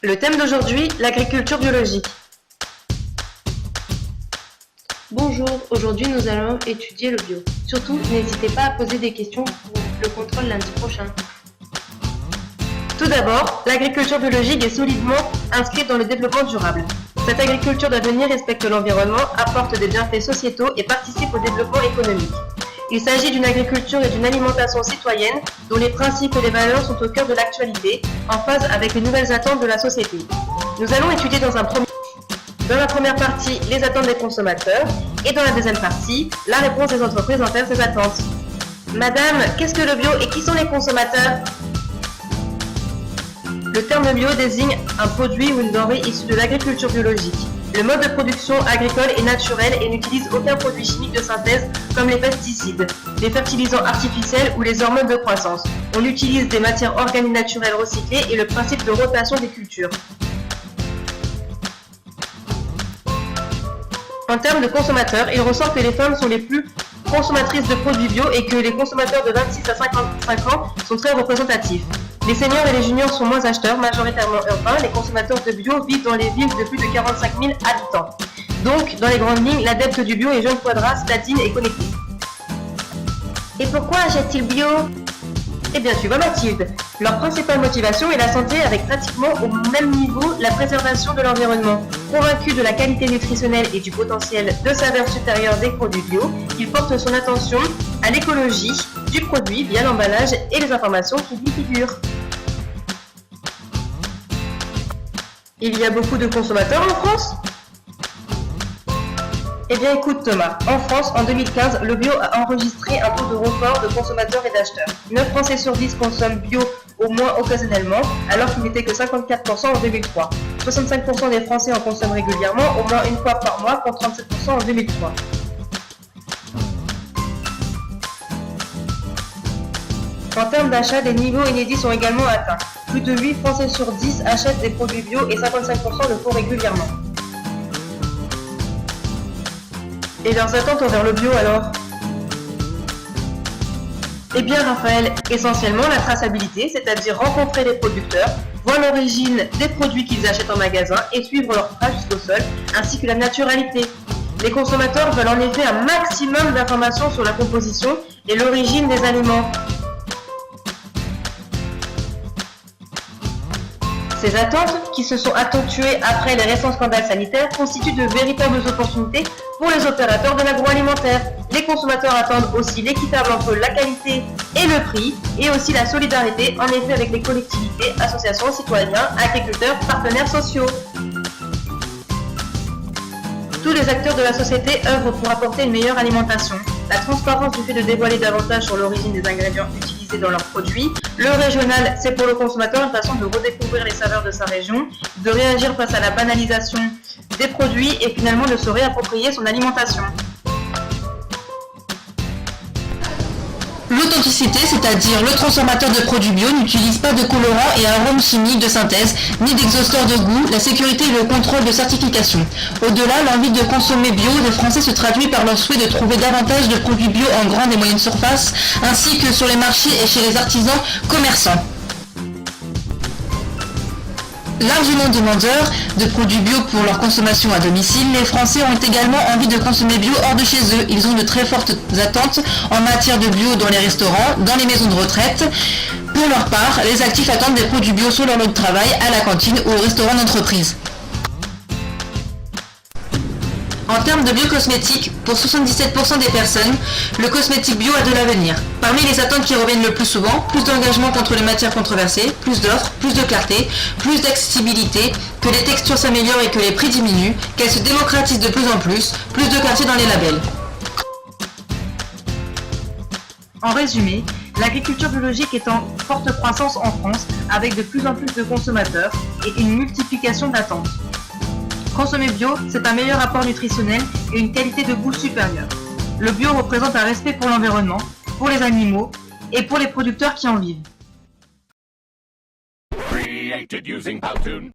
Le thème d'aujourd'hui, l'agriculture biologique. Bonjour, aujourd'hui nous allons étudier le bio. Surtout, n'hésitez pas à poser des questions pour le contrôle lundi prochain. Tout d'abord, l'agriculture biologique est solidement inscrite dans le développement durable. Cette agriculture d'avenir respecte l'environnement, apporte des bienfaits sociétaux et participe au développement économique. Il s'agit d'une agriculture et d'une alimentation citoyenne dont les principes et les valeurs sont au cœur de l'actualité, en phase avec les nouvelles attentes de la société. Nous allons étudier dans la première partie les attentes des consommateurs et dans la deuxième partie la réponse des entreprises envers ces attentes. Madame, qu'est-ce que le bio et qui sont les consommateurs? Le terme bio désigne un produit ou une denrée issue de l'agriculture biologique. Le mode de production agricole est naturel et n'utilise aucun produit chimique de synthèse comme les pesticides, les fertilisants artificiels ou les hormones de croissance. On utilise des matières organiques naturelles recyclées et le principe de rotation des cultures. En termes de consommateurs, il ressort que les femmes sont les plus consommatrices de produits bio et que les consommateurs de 26 à 55 ans sont très représentatifs. Les seniors et les juniors sont moins acheteurs, majoritairement urbains. Les consommateurs de bio vivent dans les villes de plus de 45 000 habitants. Donc, dans les grandes lignes, l'adepte du bio est jeune, quadra, citadine et connectée. Et pourquoi achètent-ils bio? Eh bien, tu vois Mathilde, leur principale motivation est la santé avec pratiquement au même niveau la préservation de l'environnement. Convaincu de la qualité nutritionnelle et du potentiel de saveur supérieure des produits bio, il porte son attention à l'écologie du produit via l'emballage et les informations qui y figurent. Il y a beaucoup de consommateurs en France? Eh bien écoute Thomas, en France, en 2015, le bio a enregistré un taux de record de consommateurs et d'acheteurs. 9 Français sur 10 consomment bio au moins occasionnellement, alors qu'il n'était que 54% en 2003. 65% des Français en consomment régulièrement, au moins une fois par mois, contre 37% en 2003. En termes d'achat, des niveaux inédits sont également atteints. Plus de 8 Français sur 10 achètent des produits bio et 55% le font régulièrement. Et leurs attentes envers le bio alors? Eh bien Raphaël, essentiellement la traçabilité, c'est-à-dire rencontrer les producteurs, voir l'origine des produits qu'ils achètent en magasin et suivre leur trace jusqu'au sol, ainsi que la naturalité. Les consommateurs veulent en effet un maximum d'informations sur la composition et l'origine des aliments. Ces attentes, qui se sont accentuées après les récents scandales sanitaires, constituent de véritables opportunités pour les opérateurs de l'agroalimentaire. Les consommateurs attendent aussi l'équitable entre la qualité et le prix, et aussi la solidarité, en effet avec les collectivités, associations, citoyens, agriculteurs, partenaires sociaux. Tous les acteurs de la société œuvrent pour apporter une meilleure alimentation. La transparence du fait de dévoiler davantage sur l'origine des ingrédients utilisés dans leurs produits. Le régional, c'est pour le consommateur une façon de redécouvrir les saveurs de sa région, de réagir face à la banalisation des produits et finalement de se réapproprier son alimentation. L'authenticité, c'est-à-dire le transformateur de produits bio n'utilise pas de colorants et arômes chimiques de synthèse, ni d'exhausteurs de goût, la sécurité et le contrôle de certification. Au-delà, l'envie de consommer bio des Français se traduit par leur souhait de trouver davantage de produits bio en grande et moyenne surface, ainsi que sur les marchés et chez les artisans commerçants. Largement demandeurs de produits bio pour leur consommation à domicile, les Français ont également envie de consommer bio hors de chez eux. Ils ont de très fortes attentes en matière de bio dans les restaurants, dans les maisons de retraite. Pour leur part, les actifs attendent des produits bio sur leur lieu de travail, à la cantine ou au restaurant d'entreprise. En termes de biocosmétiques, pour 77% des personnes, le cosmétique bio a de l'avenir. Parmi les attentes qui reviennent le plus souvent, plus d'engagement contre les matières controversées, plus d'offres, plus de clarté, plus d'accessibilité, que les textures s'améliorent et que les prix diminuent, qu'elles se démocratisent de plus en plus de clarté dans les labels. En résumé, l'agriculture biologique est en forte croissance en France, avec de plus en plus de consommateurs et une multiplication d'attentes. Consommer bio, c'est un meilleur apport nutritionnel et une qualité de goût supérieure. Le bio représente un respect pour l'environnement, pour les animaux et pour les producteurs qui en vivent. Created using Powtoon.